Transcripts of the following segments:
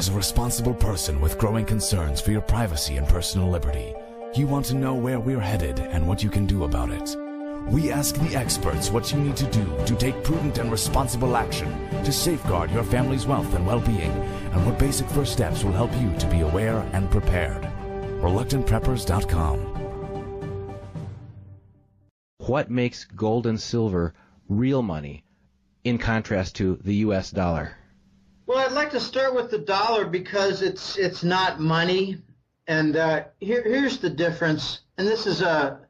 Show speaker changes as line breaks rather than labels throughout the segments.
As a responsible person with growing concerns for your privacy and personal liberty, you want to know where we're headed and what you can do about it. We ask the experts what you need to do to take prudent and responsible action to safeguard your family's wealth and well-being, and what basic first steps will help you to be aware and prepared. ReluctantPreppers.com.
What makes gold and silver real money in contrast to the U.S. dollar?
Well, I'd like to start with the dollar because it's not money, and here's the difference, and this is a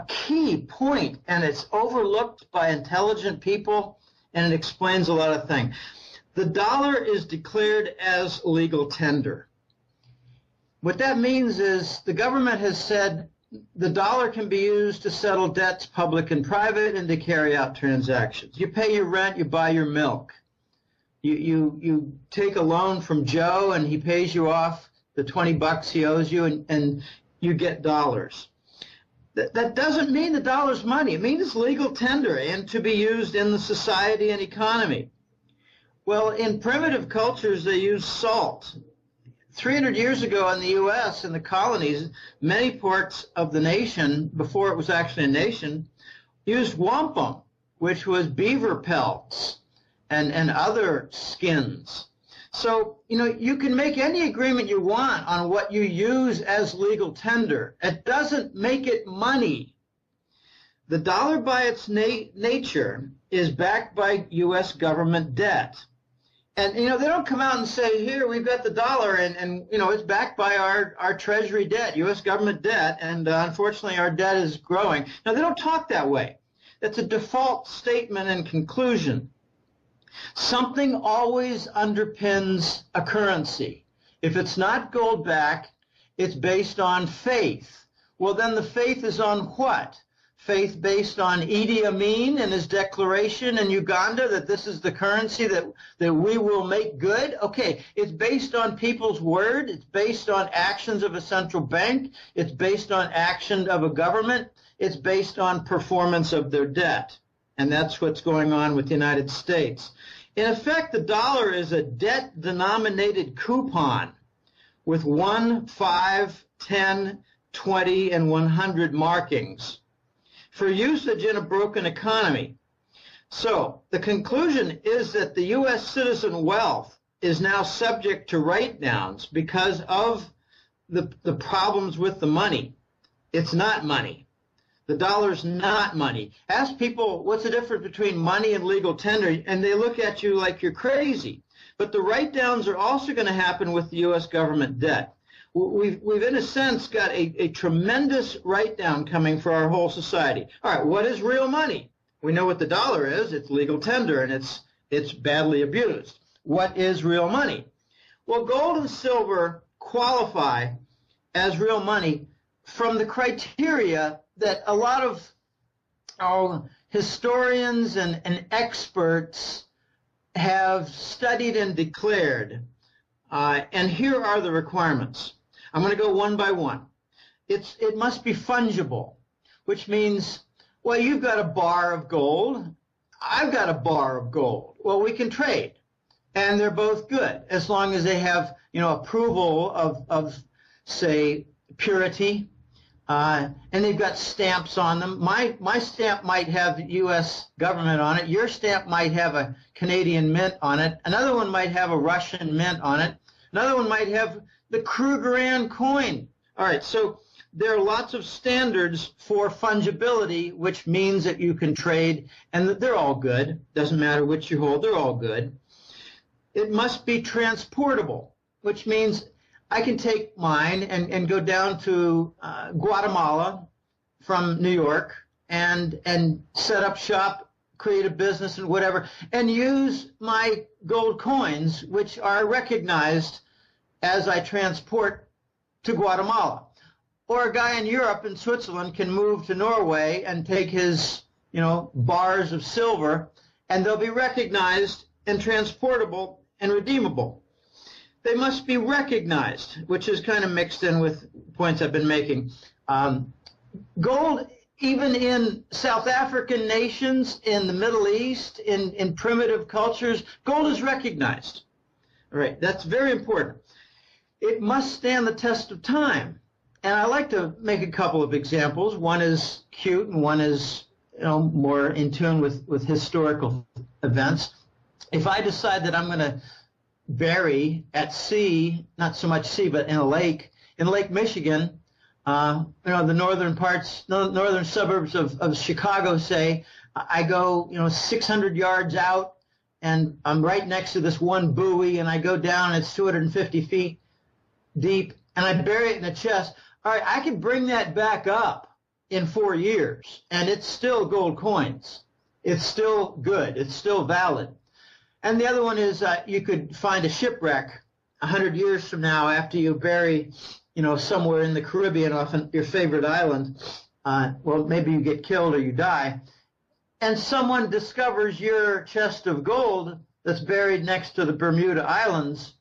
key point, and it's overlooked by intelligent people, and it explains a lot of things. The dollar is declared as legal tender. What that means is the government has said the dollar can be used to settle debts, public and private, and to carry out transactions. You pay your rent, you buy your milk. You take a loan from Joe, and he pays you off the $20 he owes you, and you get dollars. That doesn't mean the dollar's money. It means it's legal tender and to be used in the society and economy. Well, in primitive cultures, they use salt. 300 years ago in the U.S., in the colonies, many parts of the nation, before it was actually a nation, used wampum, which was beaver pelts and other skins. So, you can make any agreement you want on what you use as legal tender. It doesn't make it money. The dollar by its nature is backed by U.S. government debt. And, they don't come out and say, here, we've got the dollar, and it's backed by our Treasury debt, U.S. government debt, and unfortunately our debt is growing. Now, they don't talk that way. That's a default statement and conclusion. Something always underpins a currency. If it's not gold-backed, it's based on faith. Well, then the faith is on what? Faith based on Idi Amin and his declaration in Uganda that this is the currency that we will make good? Okay, it's based on people's word. It's based on actions of a central bank. It's based on action of a government. It's based on performance of their debt. And that's what's going on with the United States. In effect, the dollar is a debt-denominated coupon with 1, 5, 10, 20, and 100 markings for usage in a broken economy. So the conclusion is that the U.S. citizen wealth is now subject to write-downs because of the problems with the money. It's not money. The dollar's not money. Ask people, what's the difference between money and legal tender? And they look at you like you're crazy. But the write-downs are also going to happen with the U.S. government debt. We've in a sense, got a tremendous write-down coming for our whole society. All right, what is real money? We know what the dollar is. It's legal tender, and it's badly abused. What is real money? Well, gold and silver qualify as real money from the criteria that a lot of historians and experts have studied and declared. And here are the requirements. I'm going to go one by one. It must be fungible, which means, well, you've got a bar of gold. I've got a bar of gold. Well, we can trade. And they're both good as long as they have, approval of say, purity. And they've got stamps on them. My stamp might have U.S. government on it. Your stamp might have a Canadian mint on it. Another one might have a Russian mint on it. Another one might have the Krugerrand coin. All right, so there are lots of standards for fungibility, which means that you can trade, and that they're all good. Doesn't matter which you hold, they're all good. It must be transportable, which means I can take mine and go down to Guatemala from New York and set up shop, create a business and whatever, and use my gold coins, which are recognized as I transport to Guatemala. Or a guy in Europe and Switzerland can move to Norway and take his, bars of silver, and they'll be recognized and transportable and redeemable. They must be recognized, which is kind of mixed in with points I've been making. Gold, even in South African nations, in the Middle East, in primitive cultures, gold is recognized. All right, that's very important. It must stand the test of time. And I like to make a couple of examples. One is cute and one is, more in tune with historical events. If I decide that I'm going to bury at sea, not so much sea, but in Lake Michigan, the northern suburbs of Chicago, say, I go, 600 yards out, and I'm right next to this one buoy, and I go down, and it's 250 feet deep, and I bury it in a chest. All right, I can bring that back up in 4 years, and it's still gold coins. It's still good. It's still valid. And the other one is you could find a shipwreck 100 years from now after you bury, somewhere in the Caribbean off your favorite island. Well, maybe you get killed or you die. And someone discovers your chest of gold that's buried next to the Bermuda Islands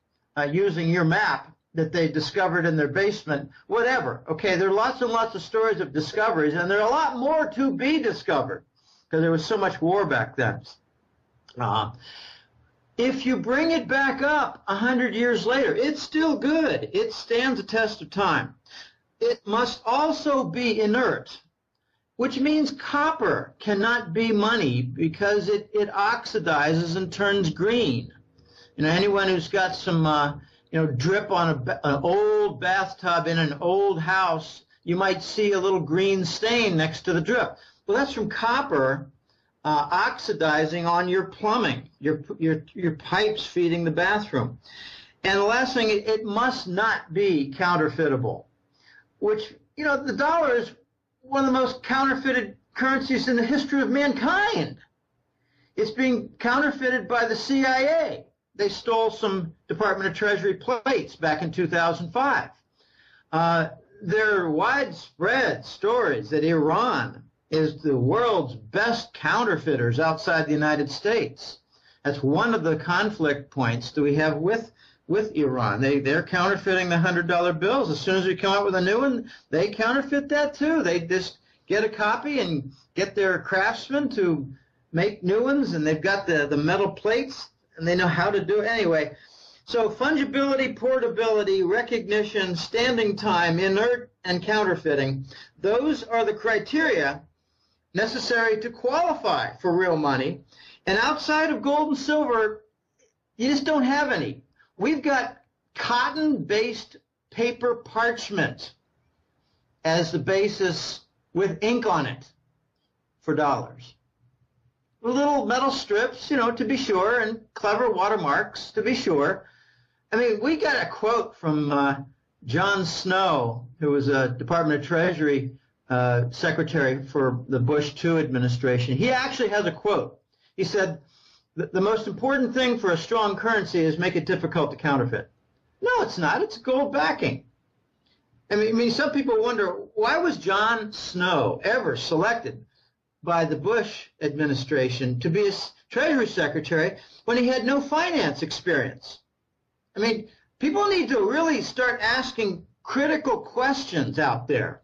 using your map that they discovered in their basement, whatever. Okay, there are lots and lots of stories of discoveries, and there are a lot more to be discovered because there was so much war back then. If you bring it back up 100 years later, it's still good. It stands the test of time. It must also be inert, which means copper cannot be money because it oxidizes and turns green. Anyone who's got some drip on an old bathtub in an old house, you might see a little green stain next to the drip. Well, that's from copper oxidizing on your plumbing, your pipes feeding the bathroom. And the last thing, it must not be counterfeitable, which, the dollar is one of the most counterfeited currencies in the history of mankind. It's being counterfeited by the CIA. They stole some Department of Treasury plates back in 2005. There are widespread stories that Iran is the world's best counterfeiters outside the United States. That's one of the conflict points that we have with Iran. They're counterfeiting the $100 bills. As soon as we come out with a new one, they counterfeit that too. They just get a copy and get their craftsmen to make new ones, and they've got the metal plates, and they know how to do it anyway. So fungibility, portability, recognition, standing time, inert, and counterfeiting, those are the criteria necessary to qualify for real money. And outside of gold and silver, you just don't have any. We've got cotton-based paper parchment as the basis with ink on it for dollars. Little metal strips, to be sure, and clever watermarks, to be sure. I mean, we got a quote from John Snow, who was a Department of Treasury secretary for the Bush II administration. He actually has a quote. He said, the most important thing for a strong currency is make it difficult to counterfeit. No, it's not. It's gold backing. I mean, some people wonder, why was John Snow ever selected by the Bush administration to be a Treasury Secretary when he had no finance experience? I mean, people need to really start asking critical questions out there.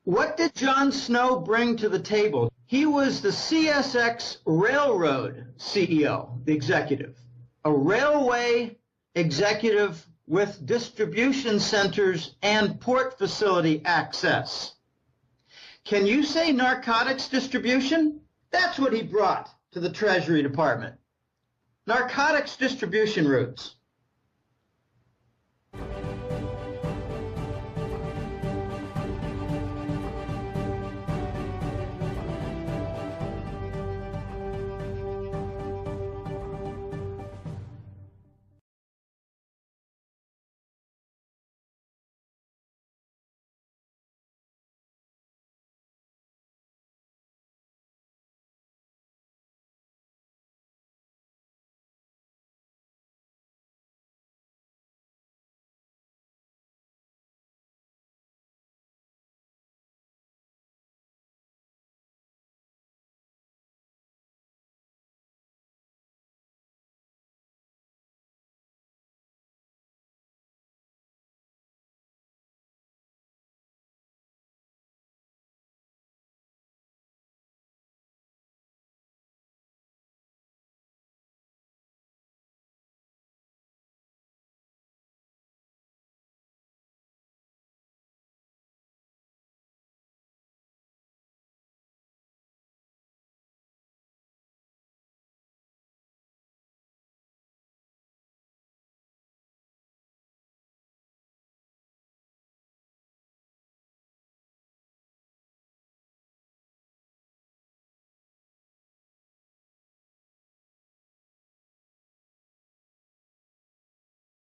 What did John Snow bring to the table? He was the CSX Railroad CEO, the executive, a railway executive with distribution centers and port facility access. Can you say narcotics distribution? That's what he brought to the Treasury Department. Narcotics distribution routes.